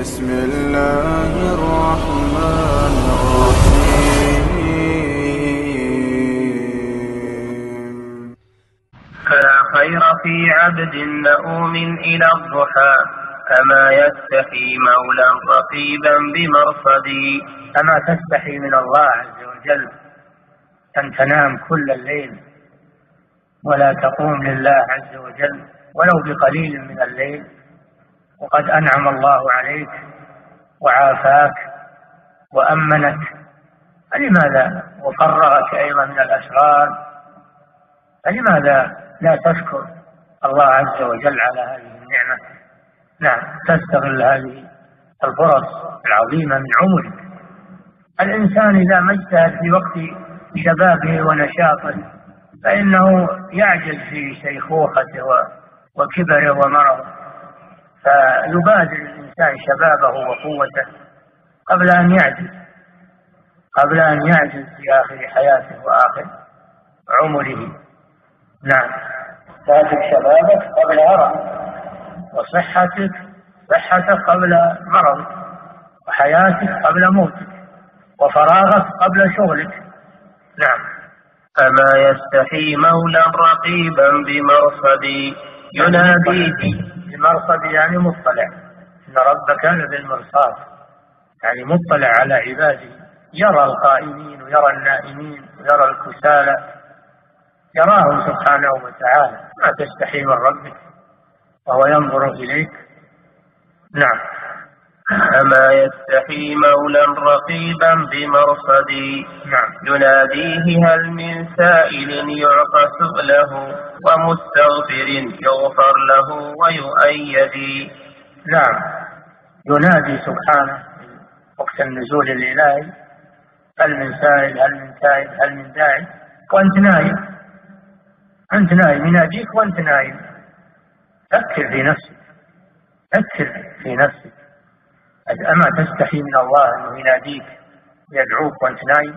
بسم الله الرحمن الرحيم. فلا خير في عبد لؤوم إلى الضحى، أما يستحي مولا رقيبا بمرصدي. أما تستحي من الله عز وجل أن تنام كل الليل ولا تقوم لله عز وجل ولو بقليل من الليل، وقد أنعم الله عليك وعافاك وأمنك، فلماذا وفرغك أيضا من الأسرار، فلماذا لا تشكر الله عز وجل على هذه النعمة؟ نعم، تستغل هذه الفرص العظيمة من عمرك. الإنسان إذا ما اجتهد في وقت شبابه ونشاطه فإنه يعجز في شيخوخته وكبره ومرضه، فيبادر الإنسان شبابه وقوته قبل أن يعجز في آخر حياته وآخر عمره. نعم، تأتي شبابك قبل هرم، وصحتك قبل مرضك، وحياتك قبل موتك، وفراغك قبل شغلك. نعم. أما يستحي مولا رقيبا بمرصدي يناديه. بمرصد يعني مطلع، إن ربك لبالمرصاد، يعني مطلع على عباده، يرى القائمين ويرى النائمين ويرى الكسالى، يراهم سبحانه وتعالى. ما تستحي من ربك وهو ينظر إليك. نعم. أما يستحي مولا رقيبا بمرصدي. نعم. يناديه هل من سائل يعطى سؤله، ومستغفر يغفر له ويؤيد. نعم، ينادي سبحانه وقت النزول الإلهي هل من سائل، هل من تائب، هل من داعي، وأنت نايم. أنت نايم يناديك وأنت نايم. فكر في نفسك. أما تستحي من الله أنه يناديك ويدعوك وأنت نايم؟